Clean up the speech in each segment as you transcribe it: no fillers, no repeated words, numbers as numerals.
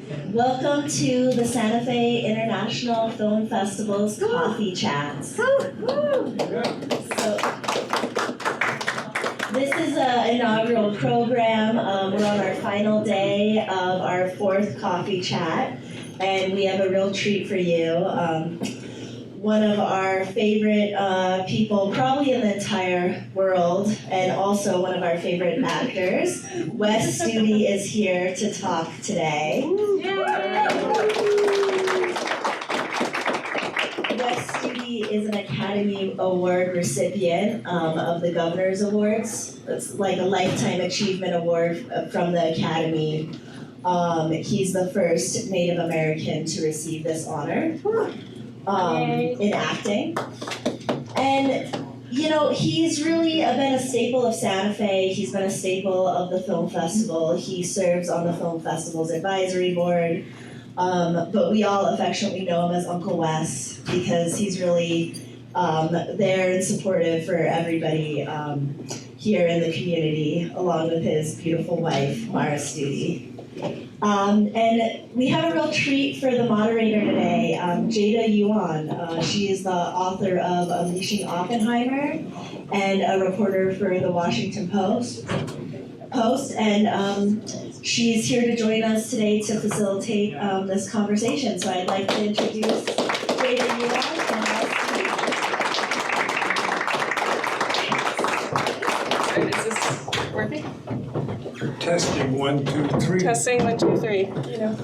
Welcome to the Santa Fe International Film Festival's Coffee Chats. So, this is an inaugural program. We're on our final day of our 4th Coffee Chat, and we have a real treat for you. One of our favorite people, probably in the entire world, and also one of our favorite actors, Wes Studi, is here to talk today. Wes Studi is an Academy Award recipient of the Governor's Awards. It's like a Lifetime Achievement Award from the Academy. He's the first Native American to receive this honor. In acting. And, you know, he's really been a staple of Santa Fe. He's been a staple of the film festival. He serves on the film festival's advisory board. But we all affectionately know him as Uncle Wes because he's really there and supportive for everybody here in the community, along with his beautiful wife, Mara Studi. And we have a real treat for the moderator today, Jada Yuan. She is the author of Unleashing Oppenheimer and a reporter for the Washington Post. And she's here to join us today to facilitate this conversation. So I'd like to introduce Jada Yuan. Is this working? Testing 1, 2, 3. Testing 1, 2, 3. You know,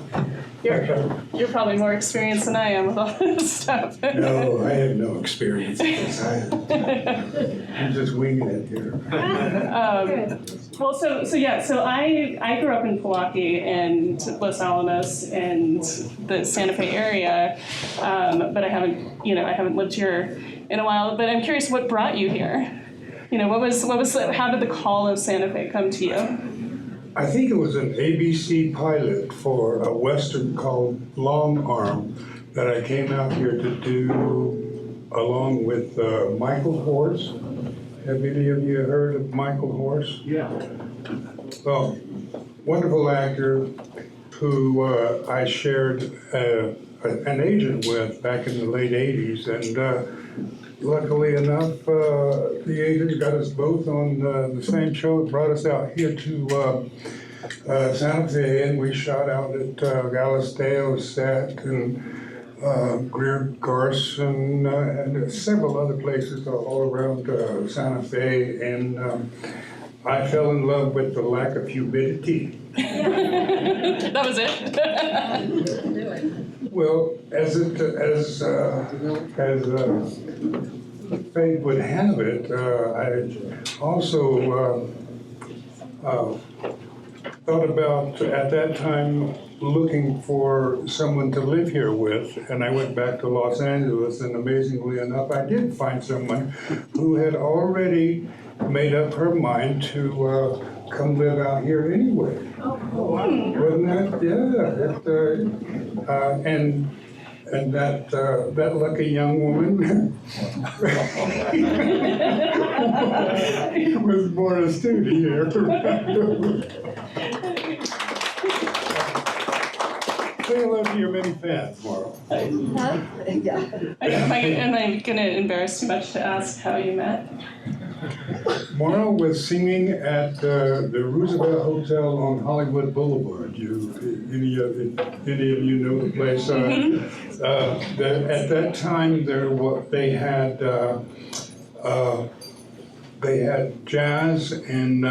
you're probably more experienced than I am with all this stuff. No, I have no experience. I'm just winging it here. Well, so I grew up in Milwaukee and Los Alamos and the Santa Fe area, but I haven't lived here in a while. But I'm curious, what brought you here? You know, how did the call of Santa Fe come to you? I think it was an ABC pilot for a Western called Long Arm that I came out here to do along with Michael Horse. Have any of you heard of Michael Horse? Yeah. Well, wonderful actor who I shared an agent with back in the late 80s. And luckily enough, the agent got us both on the same show. It brought us out here to Santa Fe, and we shot out at Galisteo's set and Greer Garson and several other places all around Santa Fe. And I fell in love with the lack of humidity. That was it? Well, as fate would have it, I also thought about, at that time, looking for someone to live here with, and I went back to Los Angeles, and amazingly enough, I did find someone who had already made up her mind to come live out here anyway. Oh, wow. Wasn't that? Yeah. And that lucky young woman was born a Studi here. Say hello to your many fans, Maura. Am I going to embarrass too much to ask how you met? Maura was singing at the Roosevelt Hotel on Hollywood Boulevard. Any of you know the place? At that time, they had jazz and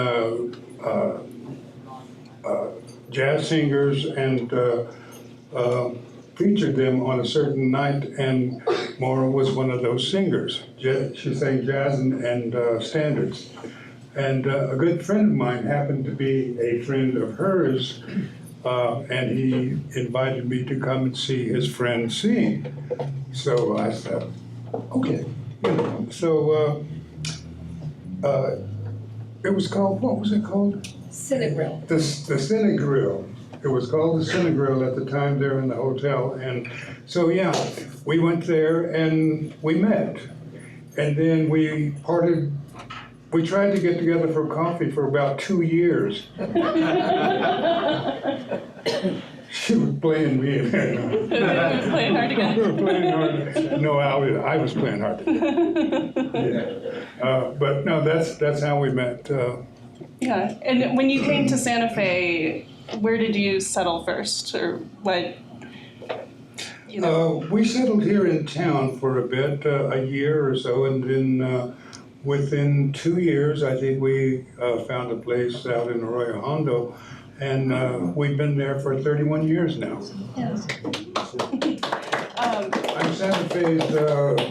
jazz singers and featured them on a certain night, and Maura was one of those singers. She sang jazz and standards. And a good friend of mine happened to be a friend of hers, and he invited me to come and see his friend sing. So I said, okay. So it was called, what was it called? Cinegrill. The Cinegrill. It was called the Cinegrill at the time there in the hotel. And so, yeah, we went there and we met. And then we parted. We tried to get together for coffee for about 2 years. She playing me. Playing hard to get. We were playing hard. No, I was playing hard to get. Yeah. But no, that's how we met. Yeah, and when you came to Santa Fe, where did you settle first, or what? You know. We settled here in town for a bit, a year or so, and then within 2 years, I think we found a place out in Arroyo Hondo, and we've been there for 31 years now. Yes. I'm Santa Fe's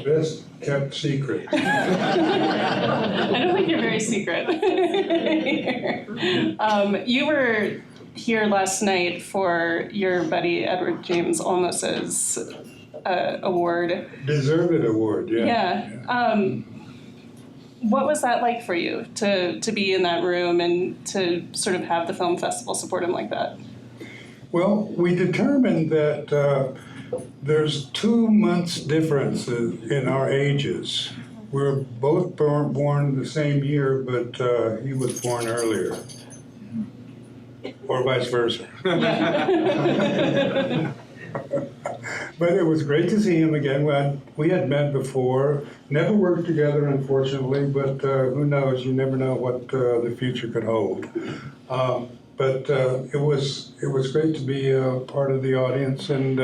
best kept secret. I don't think you're very secret. You were here last night for your buddy Edward James Olmos's award. Deserved award, yeah. Yeah. What was that like for you to be in that room and to sort of have the film festival support him like that? Well, we determined that there's 2 months difference in our ages. We're both born the same year, but he was born earlier. Or vice versa. But it was great to see him again. We had met before, never worked together, unfortunately, but who knows? You never know what the future could hold. But it was great to be a part of the audience, and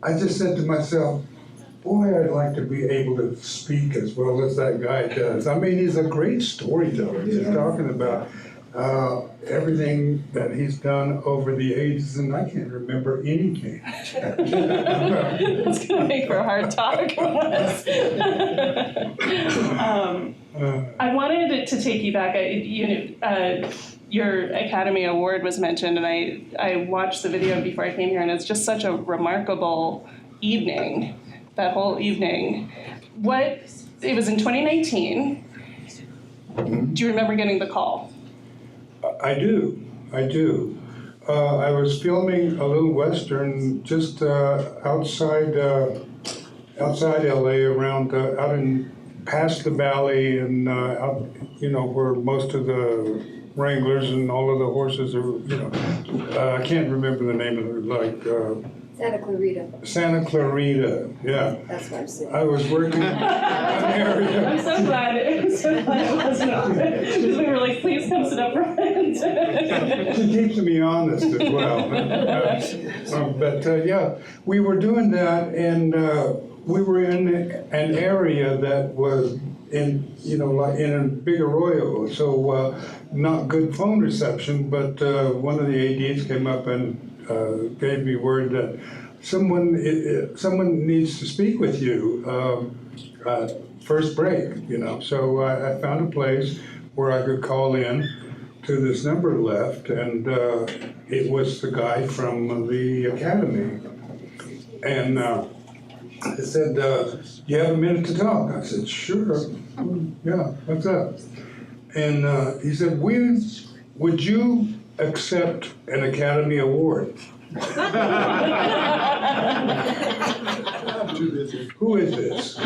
I just said to myself, boy, I'd like to be able to speak as well as that guy does. I mean, he's a great storyteller. He's talking about everything that he's done over the ages, and I can't remember anything. It's gonna make for a hard talk. I wanted to take you back. Your Academy Award was mentioned, and I watched the video before I came here, and it's just such a remarkable evening. That whole evening. It was in 2019. Mm-hmm. Do you remember getting the call? I do. I was filming a little Western just outside LA, around out in past the valley, and out, where most of the wranglers and all of the horses are. I can't remember the name of it. Santa Clarita. Santa Clarita, yeah. That's what I'm saying. I was working in an area. I'm so glad it wasn't on. We were like, please come sit up front. She keeps me honest as well. But yeah, we were doing that, and we were in an area that was in a big arroyo, so not good phone reception. But one of the ADs came up and gave me word that someone needs to speak with you. First break, So I found a place where I could call in to this number left, and it was the guy from the Academy. And I said, you have a minute to talk? I said, sure. Yeah, what's up? And he said, would you accept an Academy Award? Who is this?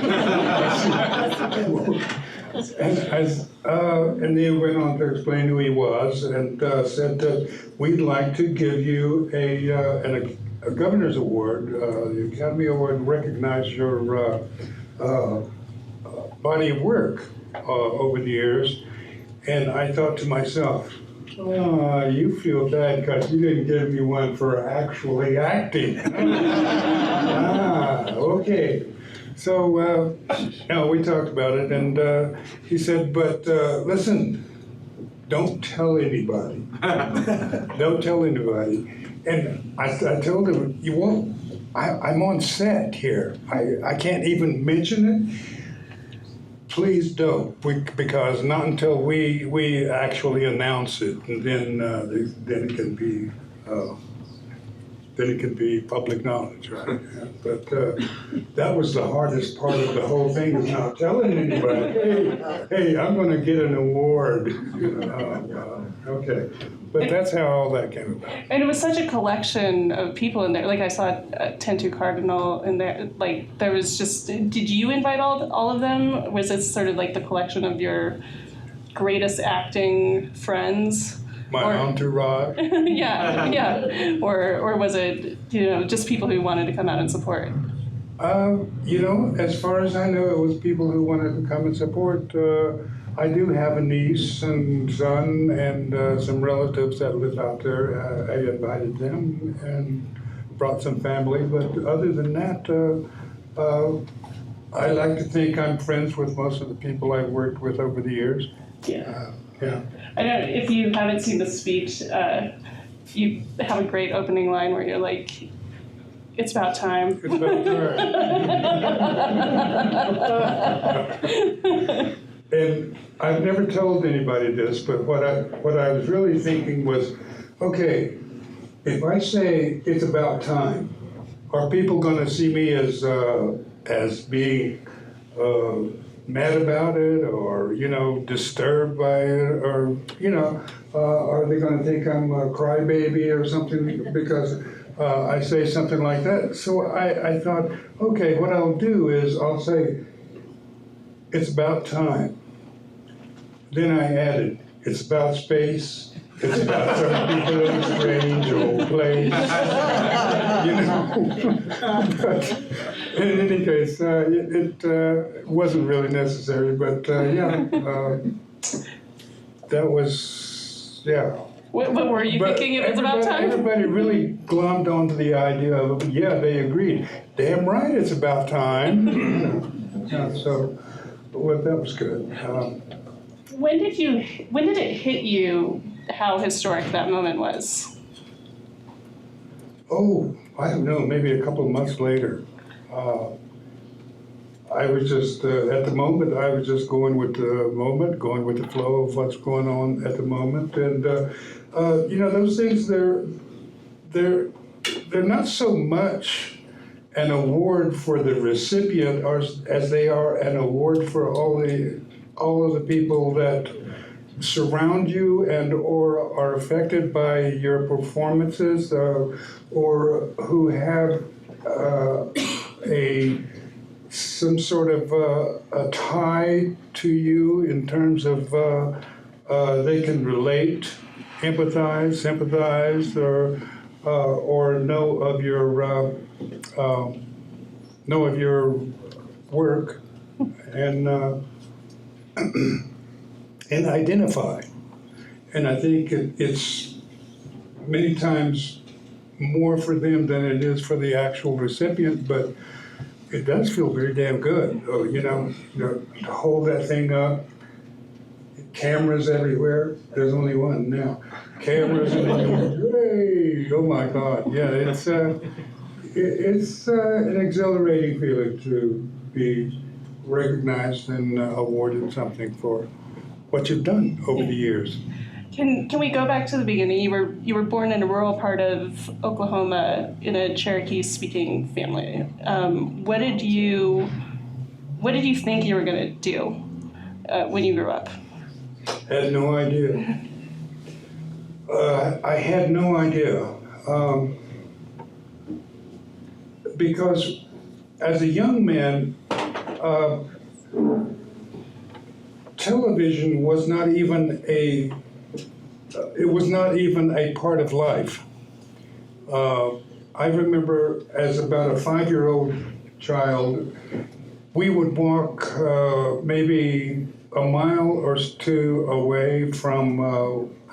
And he went on to explain who he was, and said that we'd like to give you a governor's award. The Academy Award recognizes your body of work over the years. And I thought to myself, you feel bad because you didn't give me one for actually acting. Okay. So, we talked about it, and he said, but listen, don't tell anybody. Don't tell anybody. And I told him, you won't. I'm on set here. I can't even mention it. Please don't, because not until we actually announce it, and then it can be public knowledge, right? Yeah. But that was the hardest part of the whole thing, is not telling anybody. Hey, I'm going to get an award. Okay. But that's how all that came about. And it was such a collection of people in there. Like I saw Tentu Cardinal in there. Like there was just. Did you invite all of them? Was it sort of like the collection of your greatest acting friends? My entourage. Yeah. Or was it, just people who wanted to come out and support? As far as I know, it was people who wanted to come and support. I do have a niece and son and some relatives that live out there. I invited them and brought some family, but other than that, I like to think I'm friends with most of the people I've worked with over the years. Yeah. Yeah. I know if you haven't seen the speech, you have a great opening line where you're like, it's about time. It's about time. And I've never told anybody this, but what I was really thinking was, okay, if I say it's about time, are people going to see me as being mad about it, or disturbed by it, or are they going to think I'm a crybaby or something because I say something like that? So I thought, okay, what I'll do is I'll say it's about time. Then I added, it's about space. It's about some people in a strange old place. But in any case, it wasn't really necessary. But that was, yeah. What were you thinking it was about time? Everybody really glommed onto the idea of, they agreed. Damn right, it's about time. So, that was good. When did it hit you how historic that moment was? Oh, I don't know, maybe a couple of months later. I was just, at the moment, I was just going with the moment, going with the flow of what's going on at the moment. And, those things, they're not so much an award for the recipient as they are an award for all of the people that surround you and or are affected by your performances, or who have some sort of a tie to you in terms of they can relate, empathize, sympathize, or know of your work and identify. And I think it's many times more for them than it is for the actual recipient, but it does feel very damn good. To hold that thing up, cameras everywhere. There's only one now. Cameras and hey, oh my God. Yeah, it's an exhilarating feeling to be recognized and awarded something for what you've done over the years. Can we go back to the beginning? You were born in a rural part of Oklahoma in a Cherokee-speaking family. What did you think you were going to do when you grew up? Had no idea. I had no idea. Because as a young man, television was not even a part of life. I remember as about a 5-year-old child, we would walk maybe a mile or two away from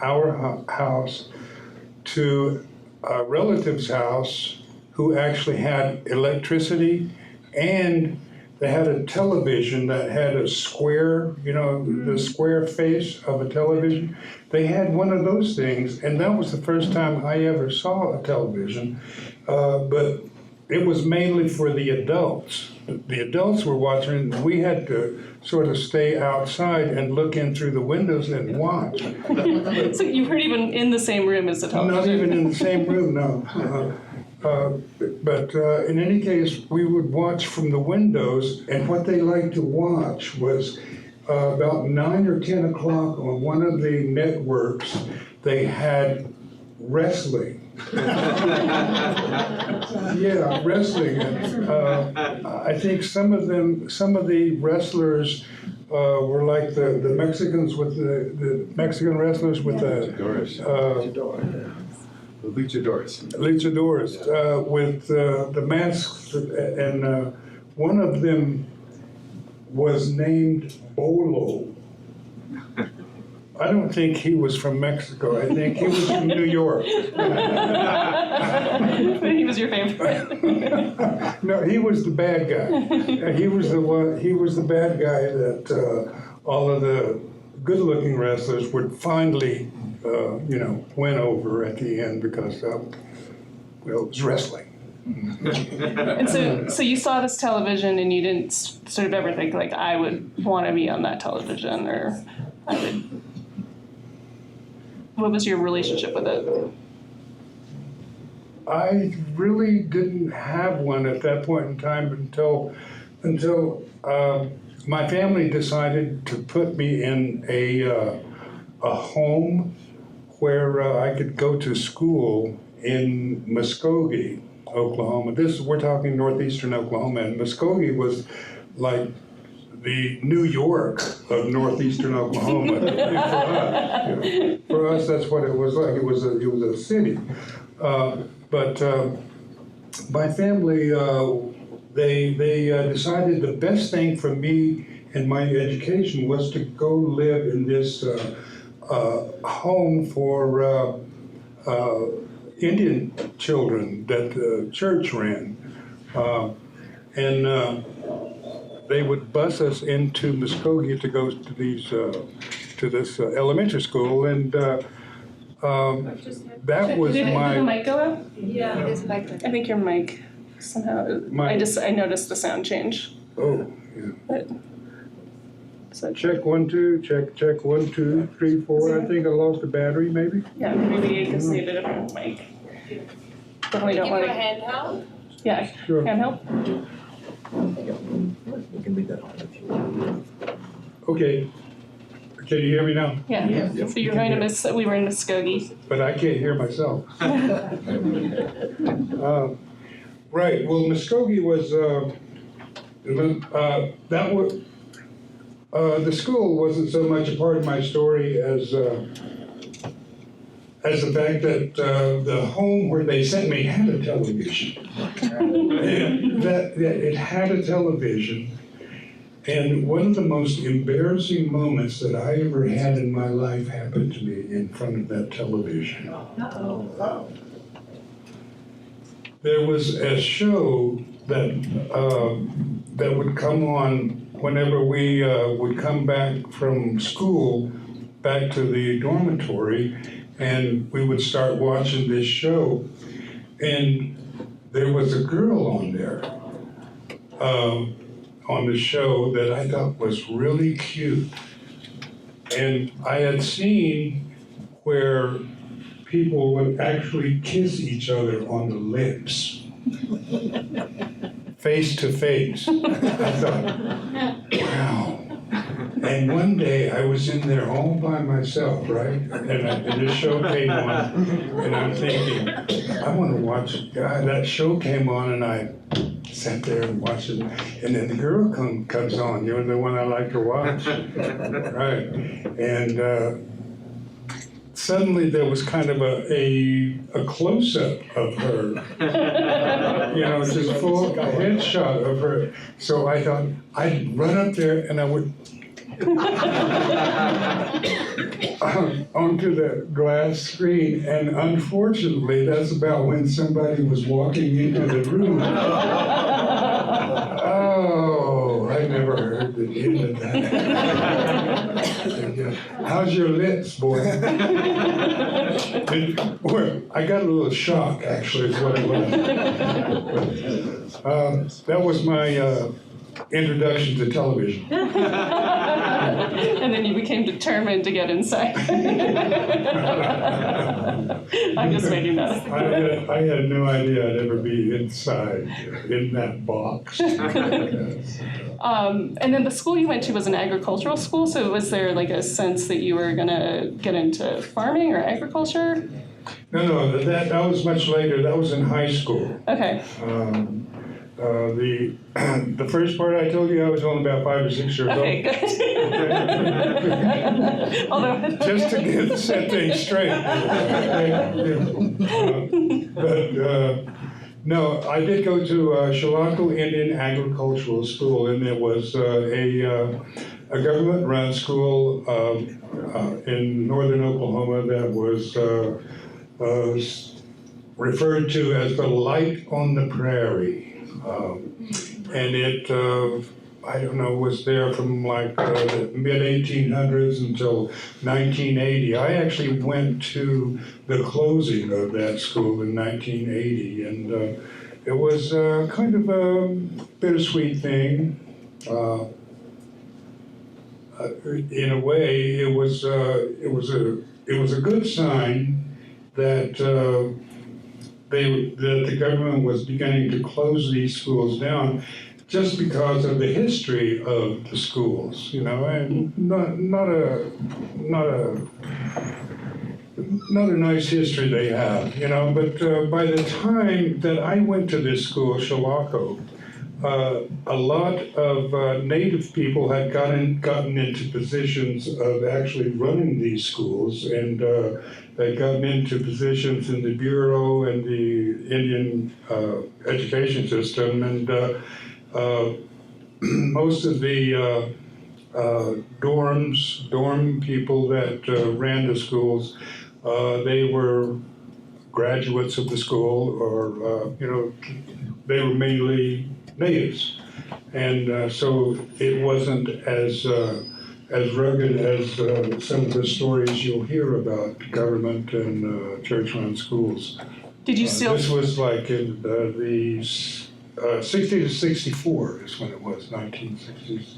our house to a relative's house who actually had electricity, and they had a television that had a square, the square face of a television. They had one of those things, and that was the first time I ever saw a television. But it was mainly for the adults. The adults were watching, and we had to sort of stay outside and look in through the windows and watch. So you weren't even in the same room as the television? Not even in the same room, no. But in any case, we would watch from the windows, and what they liked to watch was about 9 or 10 o'clock on one of the networks, they had wrestling. Yeah, wrestling. And, I think some of the wrestlers were like the Mexicans with the Mexican wrestlers with the Luchadores. luchadors with the masks, and one of them was named Bolo. I don't think he was from Mexico. I think he was from New York. He was your favorite. No, he was the bad guy. He was the one. He was the bad guy that all of the good-looking wrestlers would finally, win over at the end because, well, it was wrestling. And so you saw this television, and you didn't sort of ever think like, I would want to be on that television, or I would. What was your relationship with it? I really didn't have one at that point in time until my family decided to put me in a home where I could go to school in Muskogee, Oklahoma. We're talking northeastern Oklahoma, and Muskogee was like the New York of northeastern Oklahoma for us. That's what it was like. It was a city. But my family, they decided the best thing for me and my education was to go live in this home for Indian children that the church ran. And they would bus us into Muskogee to go to this elementary school, and that was Did the my. mic go out? Yeah. It is mic. I think your mic somehow. I noticed the sound change. Oh, yeah. But, so Check 1 2. Check 1 2 3 4. I think I lost the battery, maybe. yeah, maybe you can see a different mic. Definitely don't want to. handheld? Yeah, Sure. handheld. You can leave that on if you want. Okay. Can you hear me now? Yeah. So you're going to we were in Muskogee. But I can't hear myself. Right. Well, Muskogee was that was the school wasn't so much a part of my story as the fact that the home where they sent me had a television. that it had a television. And one of the most embarrassing moments that I ever had in my life happened to me in front of that television. There was a show that would come on whenever we would come back from school, back to the dormitory, and we would start watching this show. And there was a girl on there. On the show that I thought was really cute. And I had seen where people would actually kiss each other on the lips, face to face. I thought, wow. And one day I was in there all by myself, right? And this show came on, and I'm thinking, I want to watch it. That show came on, and I sat there and watched it. And then the girl comes on, the one I like to watch, right? And suddenly there was kind of a close-up of her, just full headshot of her. So I thought I'd run up there and I would onto the glass screen, and unfortunately that's about when somebody was walking into the room. Oh, I never heard the end of that. How's your lips, boy? I got a little shock, actually, is what it was. That was my introduction to television. And then you became determined to get inside. I'm just making that up. I had no idea I'd ever be inside in that box. And then the school you went to was an agricultural school, so was there like a sense that you were going to get into farming or agriculture? No, that was much later. That was in high school. Okay. The first part I told you, I was only about 5 or 6 years old. Okay, good. Although, Just to set things straight. No, I did go to Chilocco Indian Agricultural School, and it was a government-run school in northern Oklahoma that was referred to as the Light on the Prairie. And it, I don't know, was there from like the mid-1800s until 1980. I actually went to the closing of that school in 1980, and it was kind of a bittersweet thing. In a way, it was a good sign that that the government was beginning to close these schools down, just because of the history of the schools, you know, and not a nice history they have, you know. But by the time that I went to this school, Chilocco, a lot of Native people had gotten into positions of actually running these schools, and they'd gotten into positions in the Bureau and the Indian education system, and most of the dorm people that ran the schools, they were graduates of the school, or you know, they were mainly natives, and so it wasn't as rugged as some of the stories you'll hear about government and church-run schools. did you still? This was like in the 60 to 64 is when it was, 1960s.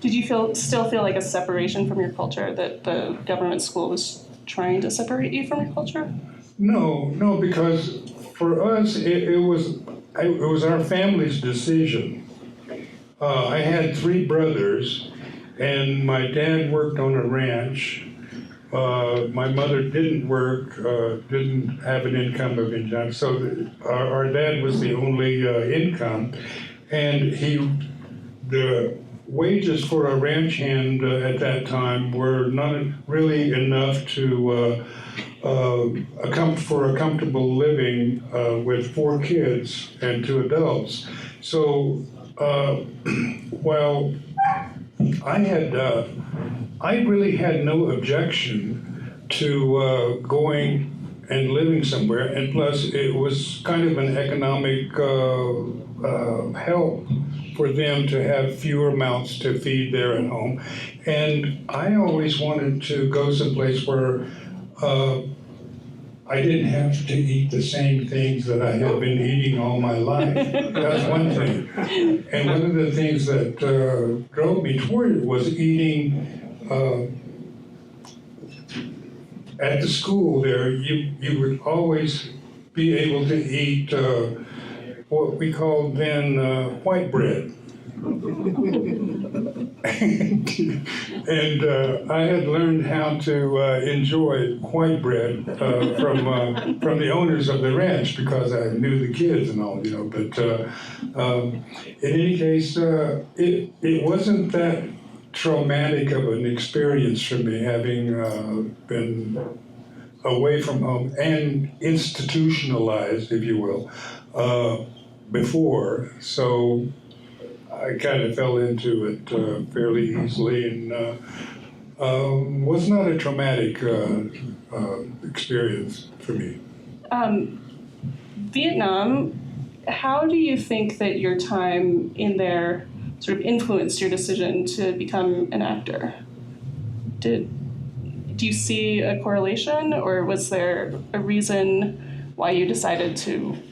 Did you still feel like a separation from your culture, that the government school was trying to separate you from your culture? No, because for us it was our family's decision. I had 3 brothers, and my dad worked on a ranch. My mother didn't work, didn't have an income of any kind, so our dad was the only income, and the wages for a ranch hand at that time were not really enough to for a comfortable living with 4 kids and 2 adults. So while I really had no objection to going and living somewhere, and plus it was kind of an economic help for them to have fewer mouths to feed there at home. And I always wanted to go someplace where I didn't have to eat the same things that I had been eating all my life. That's one thing. And one of the things that drove me toward it was eating at the school there. You would always be able to eat what we called then white bread. And I had learned how to enjoy white bread from the owners of the ranch, because I knew the kids and all, you know. But in any case, it wasn't that traumatic of an experience for me, having been away from home and institutionalized, if you will, before. So I kind of fell into it fairly easily, and was not a traumatic experience for me. Vietnam, how do you think that your time in there sort of influenced your decision to become an actor? Do you see a correlation, or was there a reason why you decided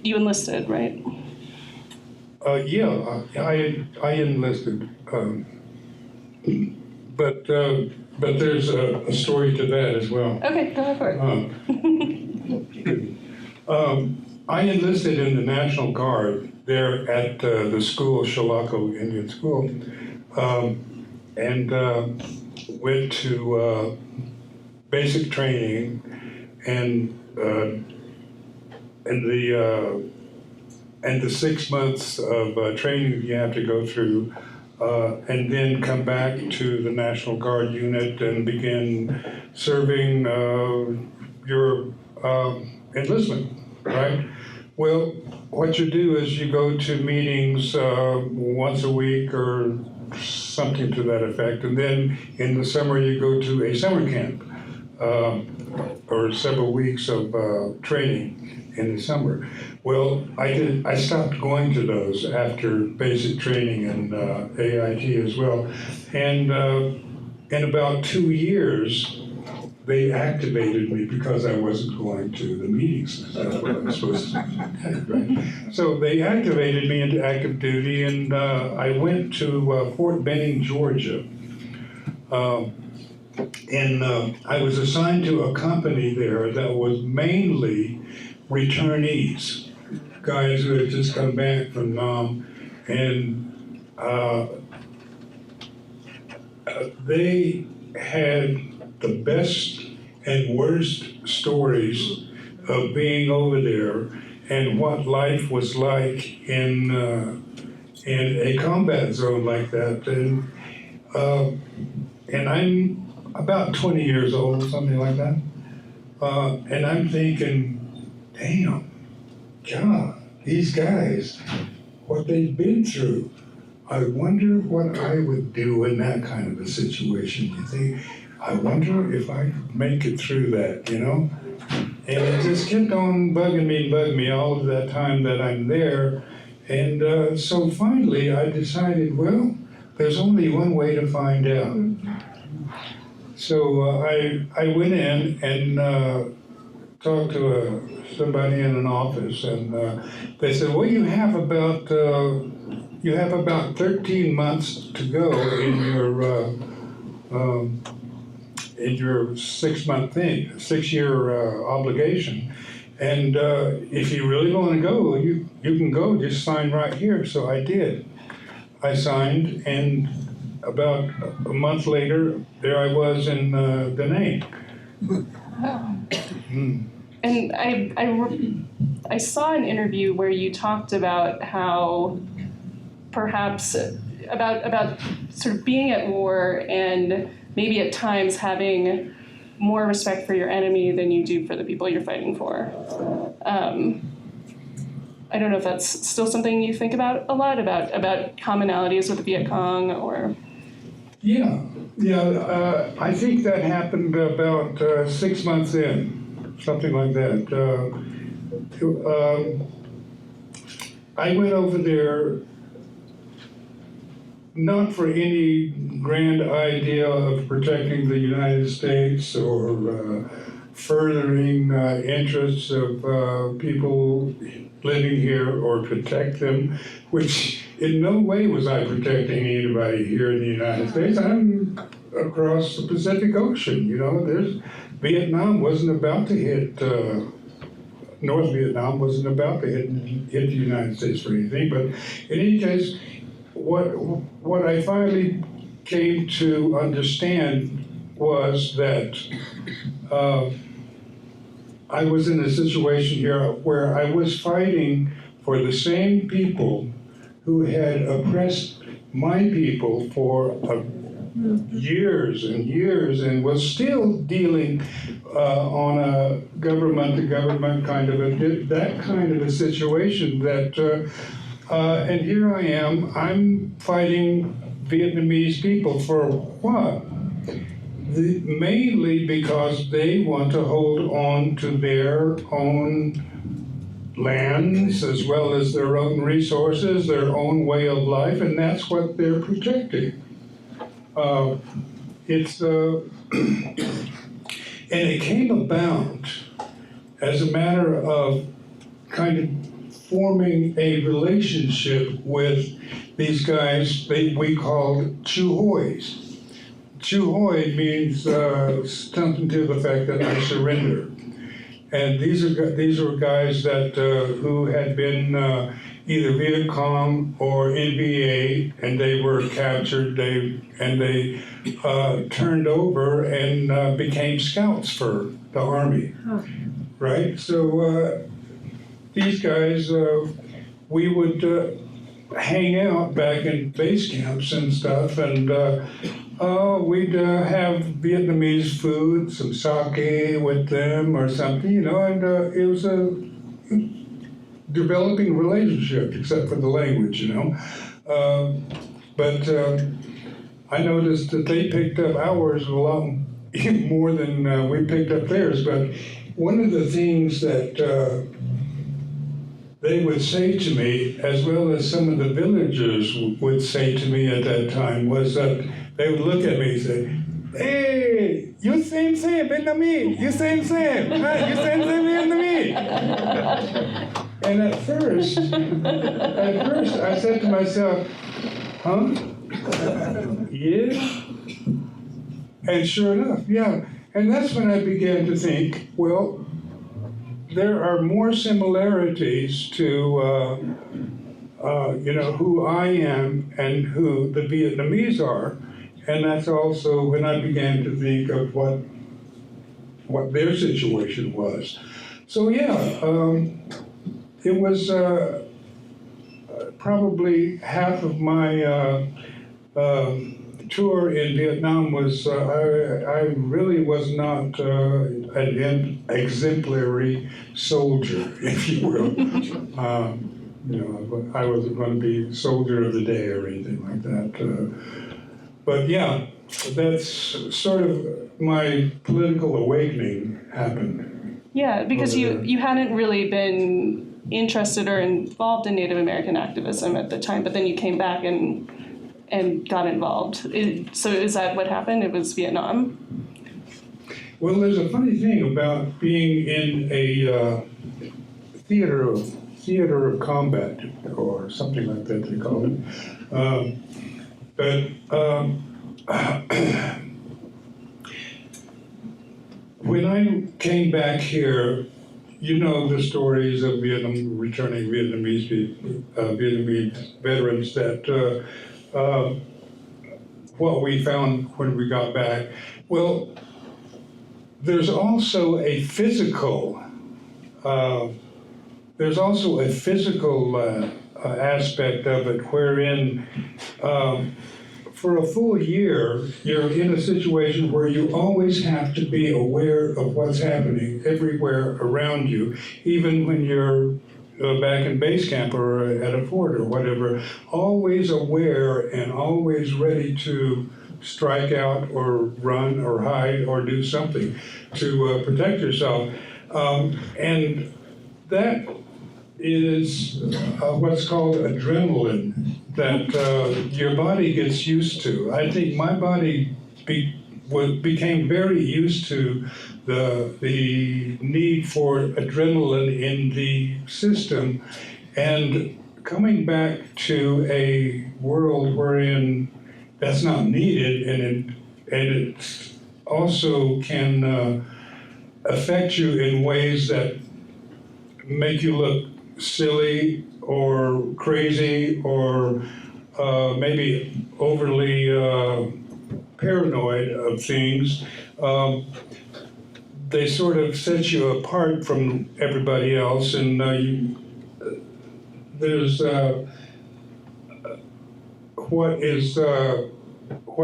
you enlisted, right? Yeah, I enlisted, but there's a story to that as well. Okay, go for it. I enlisted in the National Guard there at the school, Chilocco Indian School, and went to basic training, and the and the 6 months of training you have to go through, and then come back to the National Guard unit and begin serving your enlistment, right? Well, what you do is you go to meetings once a week or something to that effect, and then in the summer you go to a summer camp or several weeks of training in the summer. Well, I stopped going to those after basic training and AIT as well, and in about 2 years, they activated me because I wasn't going to the meetings. That's what I was supposed to do, right? So they activated me into active duty, and I went to Fort Benning, Georgia. And I was assigned to a company there that was mainly returnees, guys who had just come back from Nam, and they had the best and worst stories of being over there and what life was like in a combat zone like that. And I'm about 20 years old, something like that. And I'm thinking, damn, God, these guys, what they've been through. I wonder what I would do in that kind of a situation. You think, I wonder if I could make it through that, you know? And it just kept on bugging me all of that time that I'm there. And so finally I decided, well, there's only one way to find out. So I went in and talked to somebody in an office, and they said, well, you have about 13 months to go in your 6-month thing, 6-year obligation. And if you really want to go, you can go, just sign right here. So I did. I signed, and about a month later, there I was in Da Nang. And I saw an interview where you talked about how perhaps about sort of being at war and maybe at times having more respect for your enemy than you do for the people you're fighting for. I don't know if that's still something you think about a lot, about commonalities with the Viet Cong, or... Yeah, I think that happened about 6 months in, something like that. I went over there not for any grand idea of protecting the United States or furthering interests of people living here or protect them, which in no way was I protecting anybody here in the United States. I'm across the Pacific Ocean, you know. Vietnam wasn't about to hit, North Vietnam wasn't about to hit the United States for anything. But in any case, what I finally came to understand was that I was in a situation here where I was fighting for the same people who had oppressed my people for years and years, and was still dealing on a government-to-government kind of a situation. And here I am. I'm fighting Vietnamese people for what? Mainly because they want to hold on to their own lands as well as their own resources, their own way of life, and that's what they're protecting. And it came about as a matter of kind of forming a relationship with these guys we called Chu Hois. Chu Hoi means something to the fact that I surrender. And these are guys that who had been either Viet Cong or NVA, and they were captured. They turned over and became scouts for the Army, right? So these guys we would hang out back in base camps and stuff, and we'd have Vietnamese food, some sake with them or something, you know, and it was a developing relationship, except for the language, you know. But I noticed that they picked up ours a lot more than we picked up theirs. But one of the things that they would say to me, as well as some of the villagers would say to me at that time, was that they would look at me and say, "Hey, you same Vietnamese, you same, huh? You same Vietnamese." And at first, I said to myself, "Huh? Yeah?" And sure enough, yeah. And that's when I began to think, well, there are more similarities to, you know, who I am and who the Vietnamese are. And that's also when I began to think of what their situation was. So yeah, it was probably half of my tour in Vietnam was I really was not an exemplary soldier, if you will. You know, I wasn't going to be soldier of the day or anything like that. But yeah, that's sort of my political awakening happened. Yeah, because you hadn't really been interested or involved in Native American activism at the time, but then you came back and got involved. So is that what happened? It was Vietnam? Well, there's a funny thing about being in a theater of combat, or something like that they call it. When I came back here, you know the stories of returning Vietnamese veterans that what we found when we got back. Well, there's also a physical aspect of it, wherein for a full year, you're in a situation where you always have to be aware of what's happening everywhere around you, even when you're back in base camp or at a fort or whatever, always aware and always ready to strike out or run or hide or do something to protect yourself. And that is what's called adrenaline that your body gets used to. I think my body became very used to the need for adrenaline in the system, and coming back to a world wherein that's not needed, and it also can affect you in ways that make you look silly or crazy or maybe overly paranoid of things. They sort of set you apart from everybody else, and there's what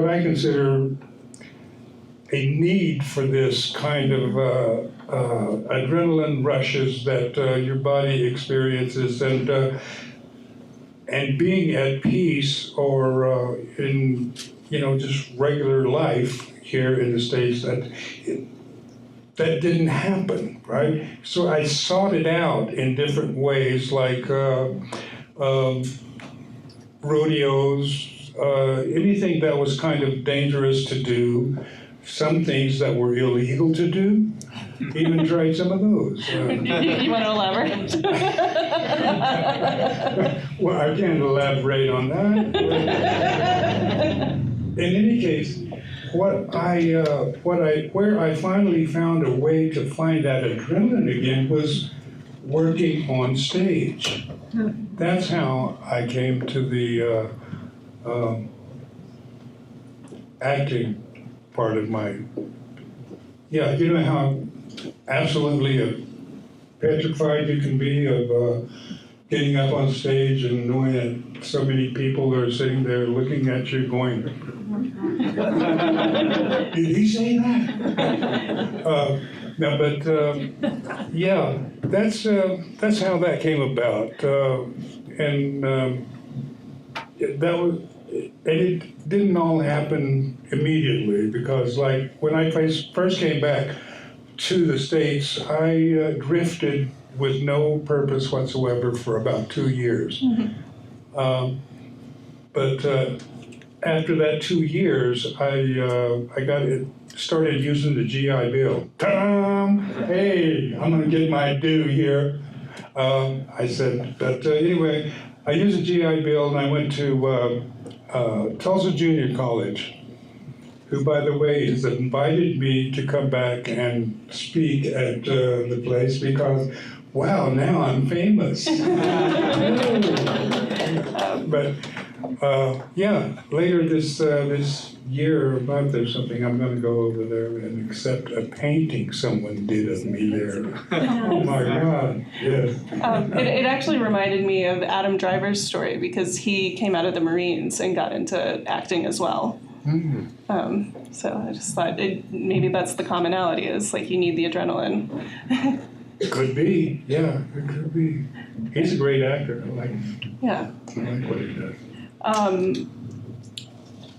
I consider a need for this kind of adrenaline rushes that your body experiences, and being at peace or in just regular life here in the States, that didn't happen, right? So I sought it out in different ways, like rodeos, anything that was kind of dangerous to do, some things that were illegal to do, even tried some of those. You want to elaborate? Well, I can't elaborate on that. In any case, where I finally found a way to find that adrenaline again was working on stage. That's how I came to the acting part of my. Yeah, you know how absolutely petrified you can be of getting up on stage and knowing that so many people are sitting there looking at you going, did he say that? No, but yeah, that's how that came about, and that was, and it didn't all happen immediately because, like, when I first came back to the States, I drifted with no purpose whatsoever for about 2 years. But after that 2 years, I started using the GI Bill. Ta-da! Hey, I'm gonna get my due here. I said, but anyway, I used the GI Bill and I went to Tulsa Junior College, who, by the way, has invited me to come back and speak at the place because, wow, now I'm famous. But yeah, later this year or month or something, I'm going to go over there and accept a painting someone did of me there. Oh my God! Yes. It actually reminded me of Adam Driver's story because he came out of the Marines and got into acting as well. So I just thought maybe that's the commonality, is like you need the adrenaline. It could be, yeah, it could be. He's a great actor. I like him. Yeah. I like what he does.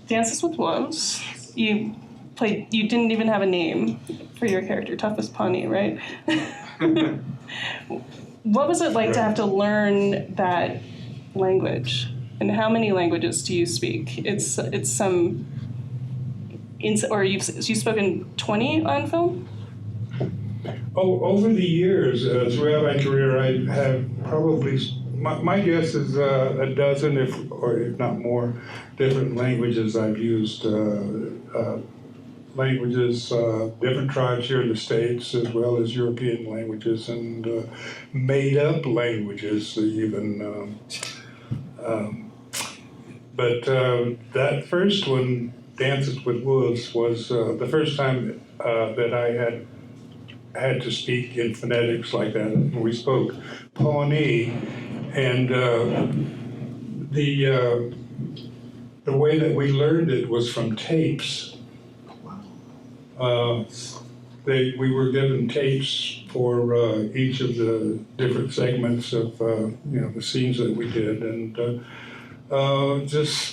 Dances with Wolves. You didn't even have a name for your character, Toughest Pawnee, right? What was it like to have to learn that language? And how many languages do you speak? It's some, or you've spoken 20 on film? Oh, over the years, throughout my career, I have probably, my guess is a dozen, if not more, different languages I've used. Languages, different tribes here in the States, as well as European languages, and made-up languages even. But that first one, Dances with Wolves, was the first time that I had to speak in phonetics like that. We spoke Pawnee, and the way that we learned it was from tapes. We were given tapes for each of the different segments of the scenes that we did, and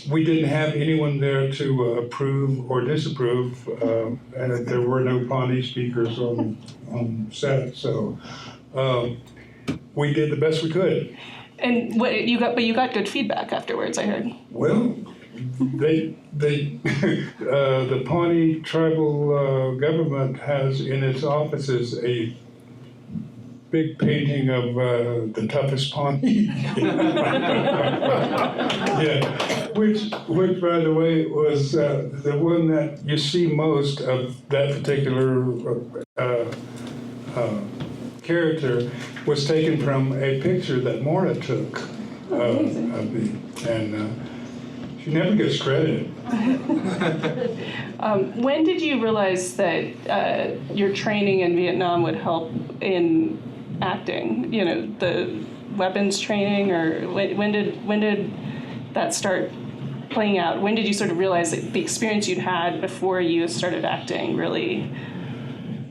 we didn't have anyone there to approve or disapprove, and there were no Pawnee speakers on set, so we did the best we could. And what you got good feedback afterwards, I heard. Well, the Pawnee tribal government has in its offices a big painting of the toughest Pawnee. Yeah, which by the way was the one that you see most of that particular character was taken from a picture that Maura took of me, and she never gets credit. When did you realize that your training in Vietnam would help in acting? You know, the weapons training, or when did that start playing out? When did you sort of realize that the experience you'd had before you started acting really?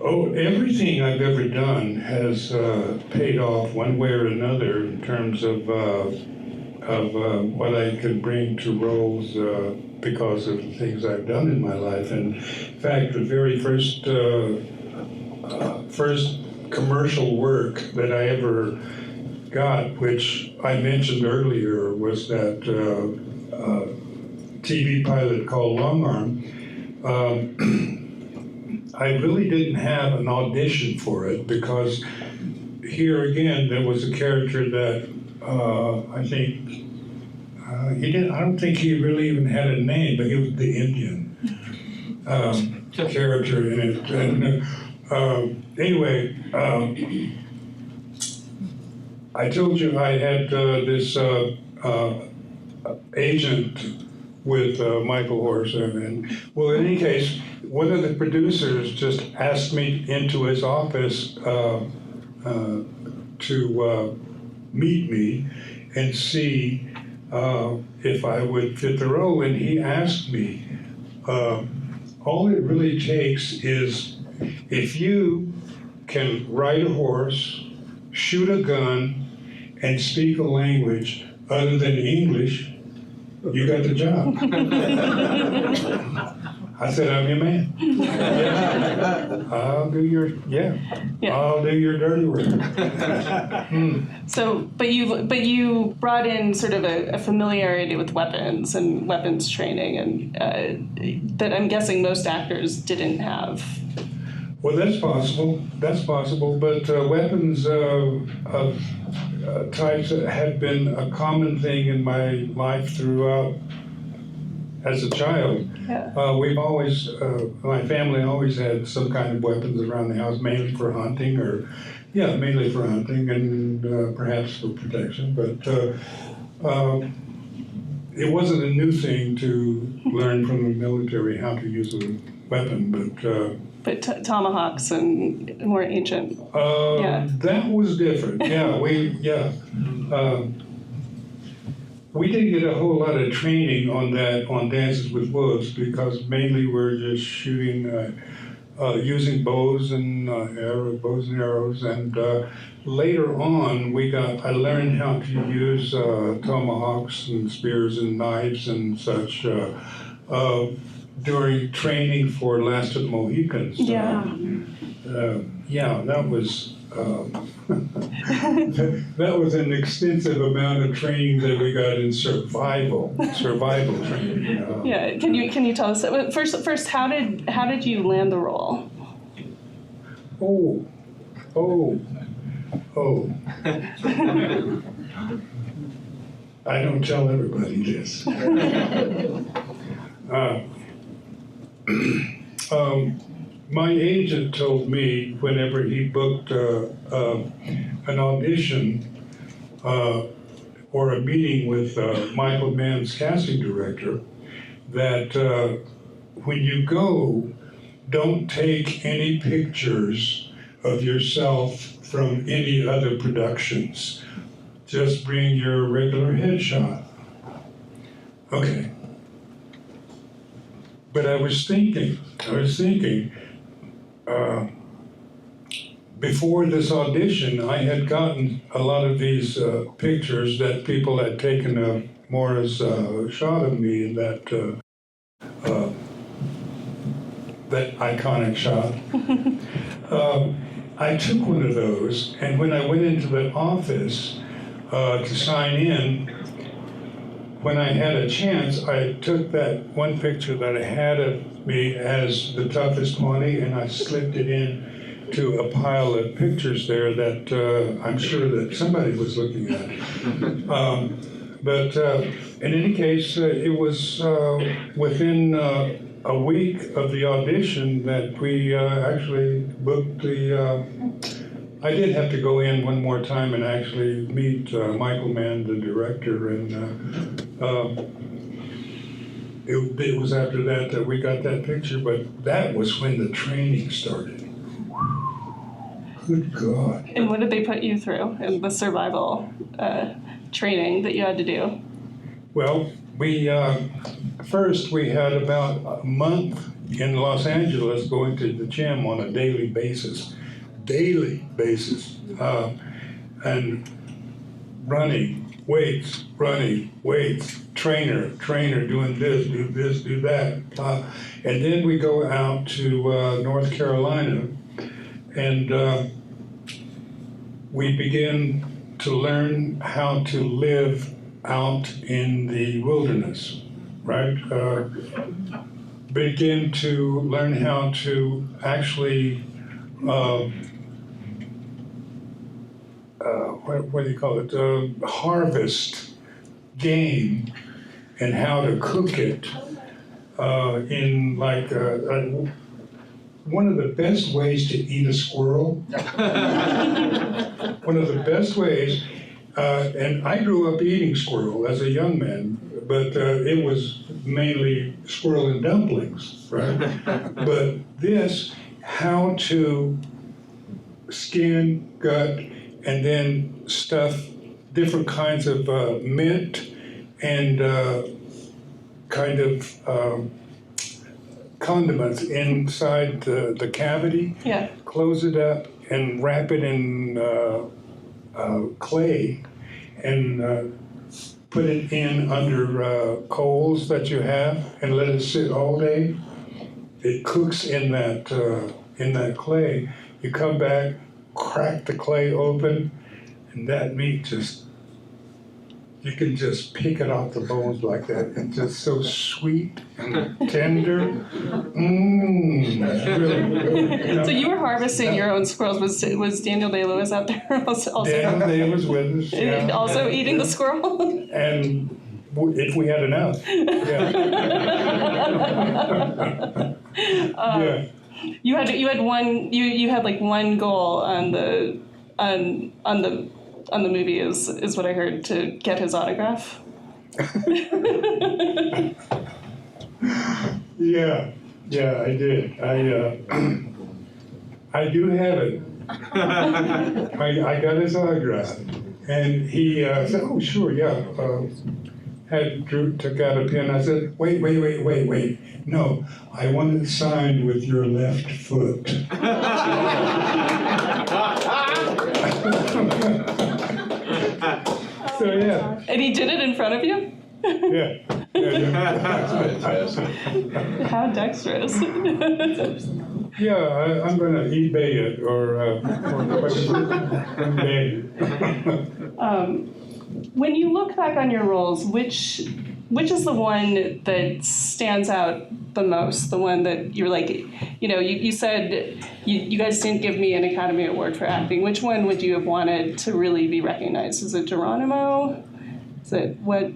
Oh, everything I've ever done has paid off one way or another in terms of what I could bring to roles because of the things I've done in my life. And in fact, the very first commercial work that I ever got, which I mentioned earlier, was that TV pilot called Long Arm. I really didn't have an audition for it because here again there was a character that I think I don't think he really even had a name, but he was the Indian character in it. And anyway, I told you I had this agent with Michael Horser, and well, in any case, one of the producers just asked me into his office to meet me and see if I would fit the role. And he asked me, all it really takes is if you can ride a horse, shoot a gun, and speak a language other than English, you got the job. I said, I'm your man. I'll do your, I'll do your dirty work. So, but you brought in sort of a familiarity with weapons and weapons training, and that I'm guessing most actors didn't have. Well, that's possible. That's possible. But weapons of types had been a common thing in my life throughout. As a child, we've always, my family always had some kind of weapons around the house, mainly for hunting, mainly for hunting and perhaps for protection. But it wasn't a new thing to learn from the military how to use a weapon, But tomahawks and more ancient. That was different. We didn't get a whole lot of training on that on Dances with Wolves because mainly we're just shooting, using bows and arrows. And later on, I learned how to use tomahawks and spears and knives and such during training for Last of the Mohicans. That was. That was an extensive amount of training that we got in survival training. Can you tell us first how did you land the role? I don't tell everybody this. My agent told me whenever he booked an audition or a meeting with Michael Mann's casting director that when you go, don't take any pictures of yourself from any other productions. Just bring your regular headshot. Okay. But I was thinking, before this audition, I had gotten a lot of these pictures that people had taken of Morris shot of me in that iconic shot. I took one of those, and when I went into the office to sign in, when I had a chance, I took that one picture that I had of me as the toughest Monty, and I slipped it in to a pile of pictures there that I'm sure that somebody was looking at. But in any case, it was within a week of the audition that we actually booked the. I did have to go in one more time and actually meet Michael Mann, the director, and it was after that we got that picture. But that was when the training started. Good God. And what did they put you through in the survival training that you had to do? Well, we first we had about a month in Los Angeles going to the gym on a daily basis, and running weights, trainer, doing this, do that. And then we go out to North Carolina, and we begin to learn how to live out in the wilderness, right? Begin to learn how to actually, what do you call it? Harvest game and how to cook it in like one of the best ways to eat a squirrel. One of the best ways, and I grew up eating squirrel as a young man, but it was mainly squirrel and dumplings, right? But this, how to skin, gut, and then stuff different kinds of mint and kind of condiments inside the cavity. Yeah. Close it up and wrap it in clay and put it in under coals that you have and let it sit all day. It cooks in that clay. You come back, crack the clay open, and that meat just, you can just pick it off the bones like that. It's just so sweet and tender. Really. So you were harvesting your own squirrels. Was Daniel Day-Lewis out there also? Daniel Day was with us. Yeah. Also eating the squirrel? And if we had enough. Yeah. Yeah. You had like one goal on the movie is what I heard, to get his autograph. Yeah, I did. I do have it. I got his autograph, and he said, "Oh, sure, yeah." Took out a pen. I said, "Wait. No, I want it signed with your left foot." So yeah. And he did it in front of you? Yeah. How dexterous. Yeah, I'm going to eBay it or When you look back on your roles, which is the one that stands out the most? The one that you're like, you said you guys didn't give me an Academy Award for acting. Which one would you have wanted to really be recognized? Is it Geronimo? Is it what?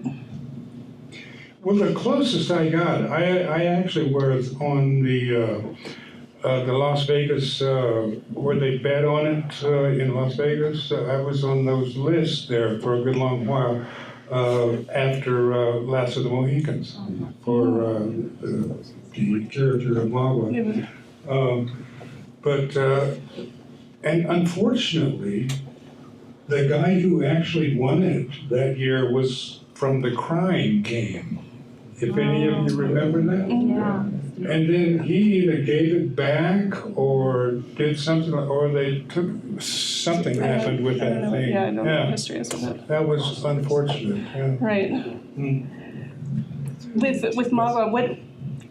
Well, the closest I got, I actually was on the Las Vegas, where they bet on it in Las Vegas. I was on those lists there for a good long while after Last of the Mohicans for the character of Magua. And unfortunately, the guy who actually won it that year was from The Crying Game. If any of you remember that? Yeah. And then he either gave it back or did something, or they took, something happened with that thing. Yeah, I don't know the history of it. That was unfortunate, yeah. Right. Mm. With Magua,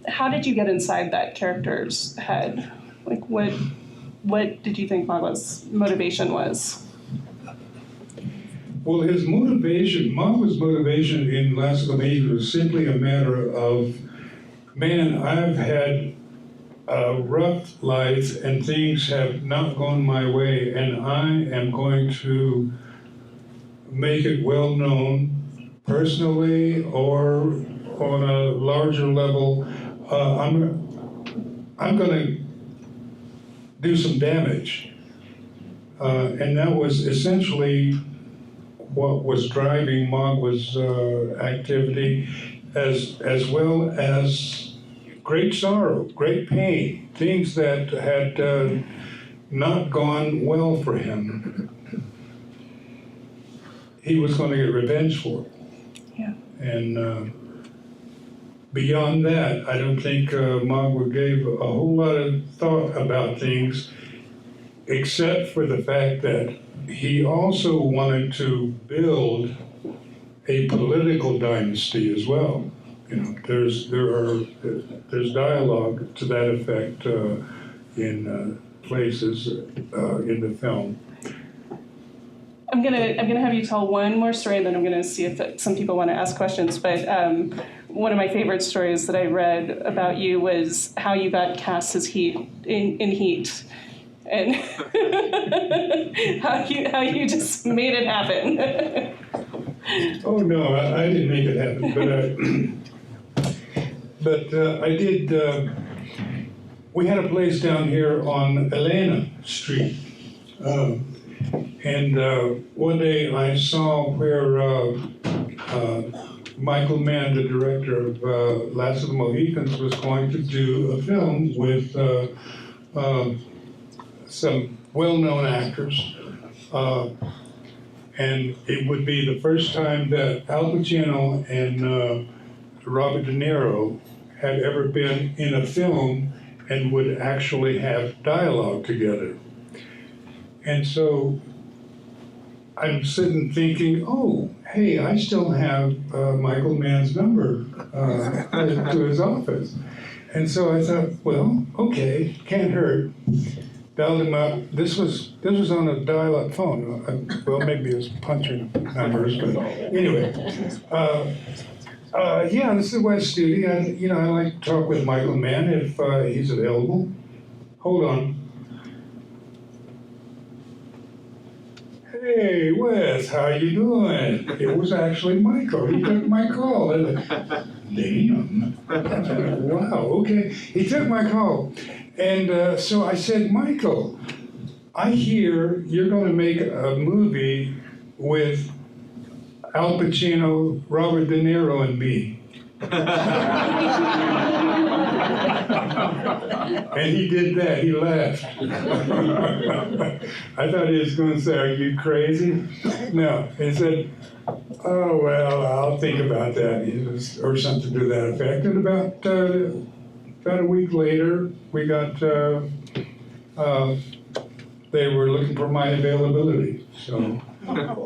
how did you get inside that character's head? Like, what did you think Magua's motivation was? Well, Magua's motivation in Last of the Mohicans was simply a matter of, man, I've had a rough life and things have not gone my way, and I am going to make it well known personally or on a larger level. I'm going to do some damage. And that was essentially what was driving Magua's activity, as well as great sorrow, great pain, things that had not gone well for him. He was going to get revenge for it. Yeah. And beyond that, I don't think Magua gave a whole lot of thought about things, except for the fact that he also wanted to build a political dynasty as well. There's dialogue to that effect in places in the film. I'm gonna have you tell one more story, and then I'm gonna see if some people want to ask questions. But one of my favorite stories that I read about you was how you got cast as Heat in Heat. And how you just made it happen. Oh no, I didn't make it happen, but I did. We had a place down here on Elena Street, and one day I saw where Michael Mann, the director of Last of the Mohicans, was going to do a film with some well-known actors, And it would be the first time that Al Pacino and Robert De Niro had ever been in a film and would actually have dialogue together. And so I'm sitting thinking, oh, hey, I still have Michael Mann's number to his office. And so I thought, well, okay, can't hurt. Dialed him up. This was on a dial-up phone. Well, maybe it was punching numbers, but anyway. Yeah, this is Wes Studi. I like to talk with Michael Mann if he's available. Hold on. Hey, Wes, how you doing? It was actually Michael. He took my call. Damn. Wow, okay. He took my call. And so I said, Michael, I hear you're going to make a movie with Al Pacino, Robert De Niro, and me. And he did that. He laughed. I thought he was going to say, are you crazy? No. He said, oh, well, I'll think about that, or something to that effect. And about a week later, we got, they were looking for my availability. So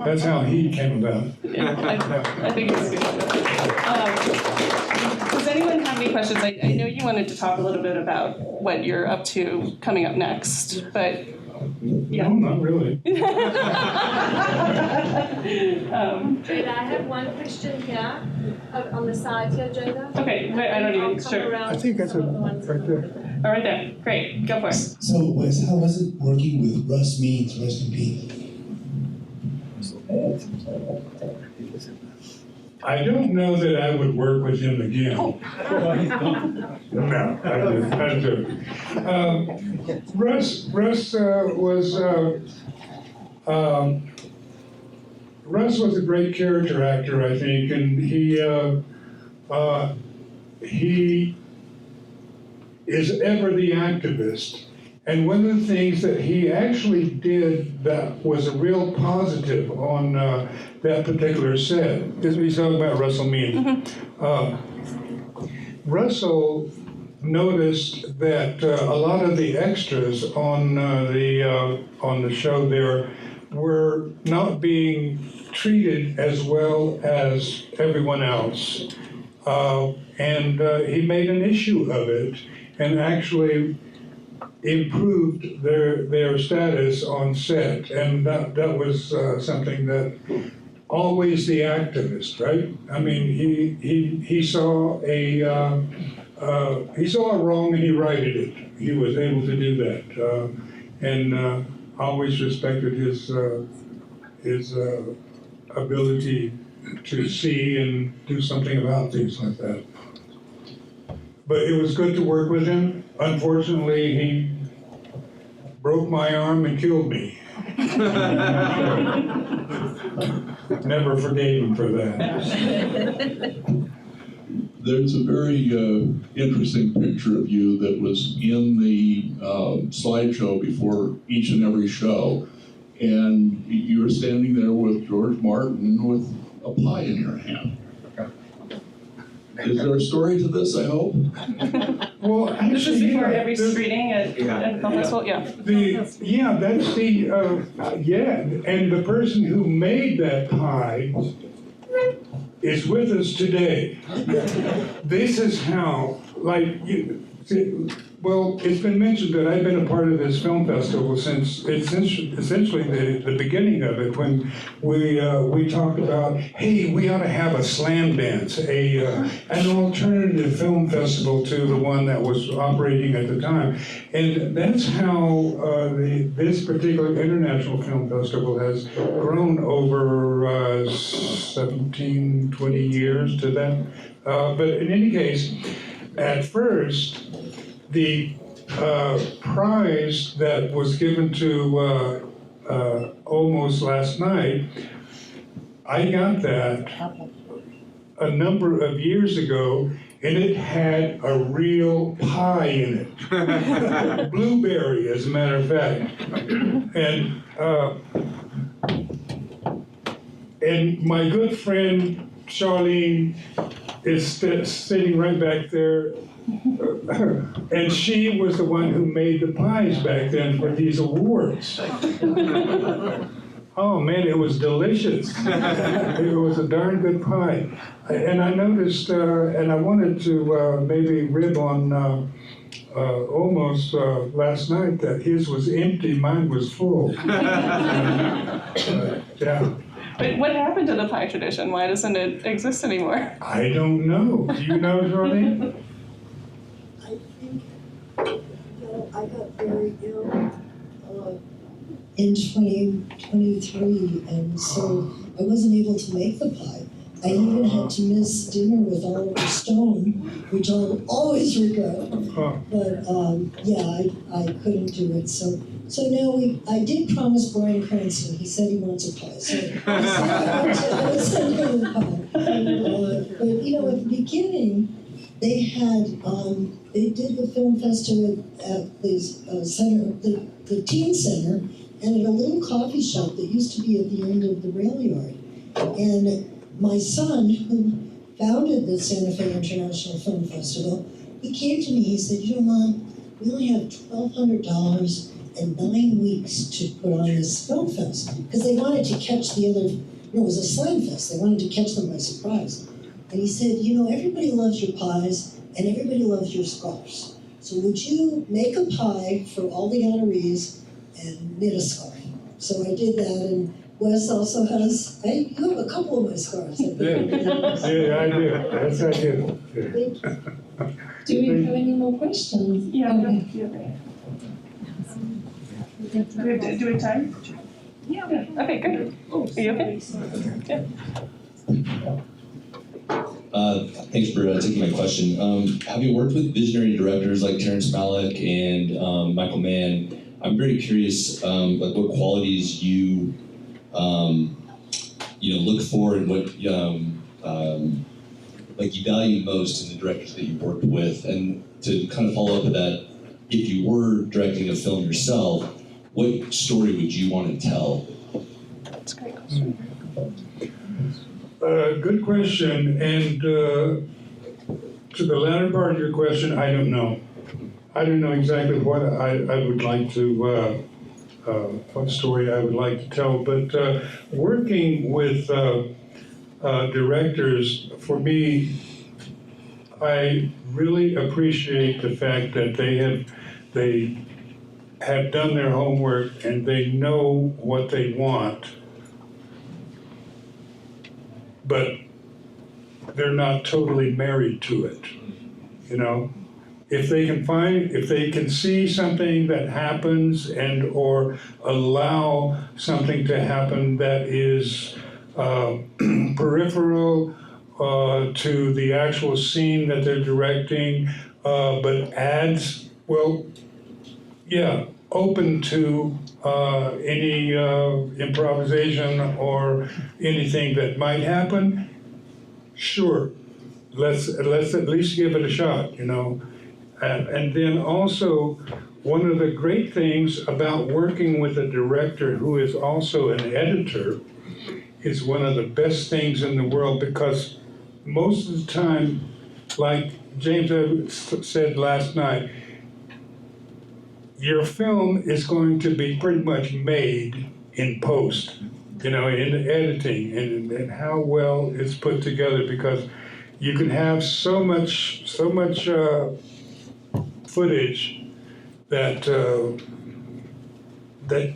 that's how he came about. Yeah, I think it's good. Does anyone have any questions? I know you wanted to talk a little bit about what you're up to coming up next, but yeah. No, not really. Jada, I have one question here on the side here, Jada. Okay, wait, I don't even, sure. I think that's right there. Oh, right there. Great, go for it. So, Wes, how was it working with Russ Means, rest in peace? I don't know that I would work with him again. No, I'm joking. Russ was a great character actor, I think, and he is ever the activist. And one of the things that he actually did that was a real positive on that particular set, is he's talking about Russell Means. Russell noticed that a lot of the extras on the show there were not being treated as well as everyone else. And he made an issue of it and actually improved their status on set, and that was something that always the activist, right? I mean, he saw a wrong and he righted it. He was able to do that, and always respected his ability to see and do something about things like that. But it was good to work with him. Unfortunately, he broke my arm and killed me. Never forgave him for that. There's a very interesting picture of you that was in the slideshow before each and every show. And you were standing there with George Martin with a pie in your hand. Is there a story to this, I hope? Well, actually, This is before yeah, every screening at the festival, yeah. that's and the person who made that pie is with us today. This is how, well, it's been mentioned that I've been a part of this film festival since essentially the beginning of it, when we talked about, hey, we ought to have a slam dance, an alternative film festival to the one that was operating at the time. And that's how this particular international film festival has grown over 17, 20 years to that. But in any case, at first, the prize that was given to Almost last night, I got that a number of years ago, and it had a real pie in it. Blueberry, as a matter of fact. And And my good friend Charlene is sitting right back there. And she was the one who made the pies back then for these awards. Oh man, it was delicious. It was a darn good pie. And I noticed, and I wanted to maybe rib on almost last night that his was empty, mine was full. Yeah. But what happened to the pie tradition? Why doesn't it exist anymore? I don't know. Do you know, Jordan? I think, I got very ill in 2023, and so I wasn't able to make the pie. I even had to miss dinner with Oliver Stone, which I'll always regret. But yeah, I couldn't do it. So now I did promise Brian Cranston. He said he wants a pie, so I would send him a pie. But at the beginning, they had they did the film festival at the center, the teen center, and at a little coffee shop that used to be at the end of the rail yard. And my son, who founded the Santa Fe International Film Festival, he came to me, he said, Mom, we only have $1,200 and 9 weeks to put on this film fest. Because they wanted to catch the other, it was a sign fest, they wanted to catch them by surprise. And he said, everybody loves your pies and everybody loves your scarves. So would you make a pie for all the honorees and knit a scarf? So I did that, and Wes also has, you have a couple of my scarves. I think. Yeah, I do. Yes, I do. Yeah. Do we have any more questions? Yeah. Okay. Do we have time? Yeah. Okay, good. Are you okay? Yeah. Thanks for taking my question. Having worked with visionary directors like Terrence Malick and Michael Mann, I'm very curious, like what qualities you look for and what like you value most in the directors that you've worked with. And to kind of follow up with that, if you were directing a film yourself, what story would you want to tell? That's a great question. Good question. And to the latter part of your question, I don't know. I don't know exactly what I would like to, what story I would like to tell. But working with directors, for me, I really appreciate the fact that they have done their homework and they know what they want, but they're not totally married to it, If they can see something that happens and or allow something to happen that is peripheral to the actual scene that they're directing, but adds, open to any improvisation or anything that might happen, sure, let's at least give it a shot, And then also, one of the great things about working with a director who is also an editor is one of the best things in the world, because most of the time, like James said last night, your film is going to be pretty much made in post, in the editing and how well it's put together, because you can have so much footage that that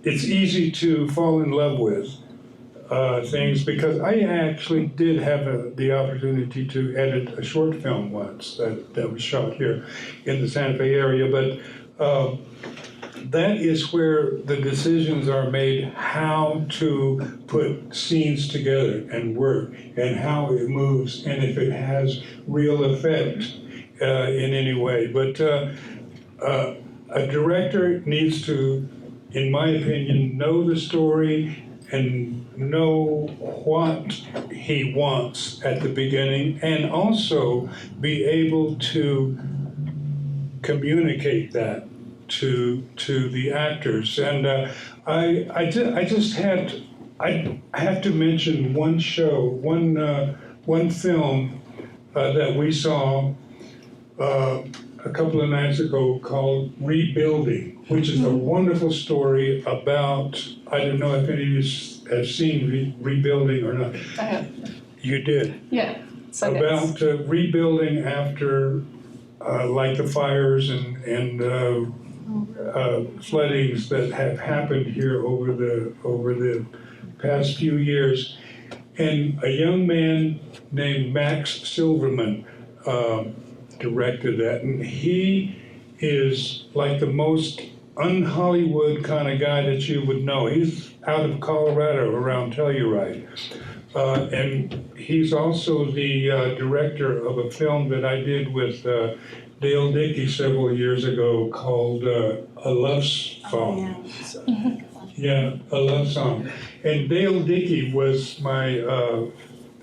it's easy to fall in love with things. Because I actually did have the opportunity to edit a short film once that was shot here in the Santa Fe area, but that is where the decisions are made, how to put scenes together and work, and how it moves, and if it has real effect in any way. But a director needs to, in my opinion, know the story and know what he wants at the beginning, and also be able to communicate that to the actors. And I just had I have to mention one show, one film that we saw a couple of nights ago called Rebuilding, which is a wonderful story about, I don't know if any of you have seen Rebuilding or not. I have. You did. Yeah. About rebuilding after like the fires and floodings that have happened here over the past few years. And a young man named Max Silverman directed that, and he is like the most un-Hollywood kind of guy that you would know. He's out of Colorado, around Telluride. And he's also the director of a film that I did with Dale Dickey several years ago called A Love Song. Yeah, A Love Song. And Dale Dickey was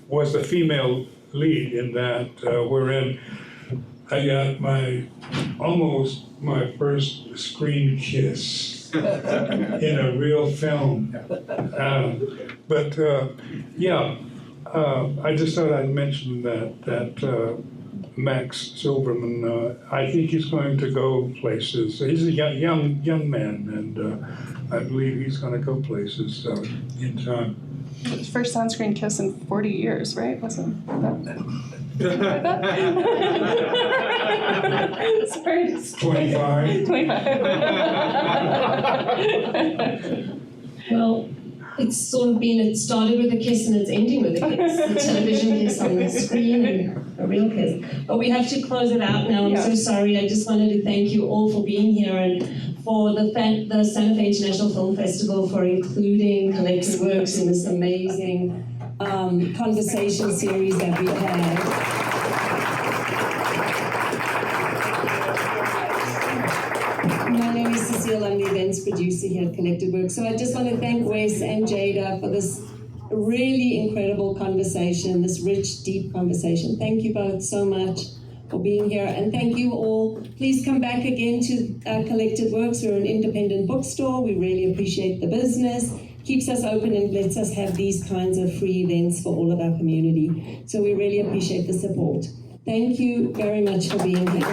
was the female lead in that, wherein I got almost my first screen kiss in a real film. I just thought I'd mention that Max Silverman. I think he's going to go places. He's a young man, and I believe he's going to go places in time. First on-screen kiss in 40 years, right? Wasn't that? Sorry. 25. 25. Well, it's sort of it started with a kiss and it's ending with a kiss. The television kiss on the screen and a real kiss. But we have to close it out now. I'm so sorry. I just wanted to thank you all for being here and for the Santa Fe International Film Festival for including Collected Works in this amazing conversation series that we've had. My name is Cecile. I'm the events producer here at Collected Works. So I just want to thank Wes and Jada for this really incredible conversation, this rich, deep conversation. Thank you both so much for being here. And thank you all. Please come back again to Collected Works. We're an independent bookstore. We really appreciate the business. Keeps us open and lets us have these kinds of free events for all of our community. So we really appreciate the support. Thank you very much for being here.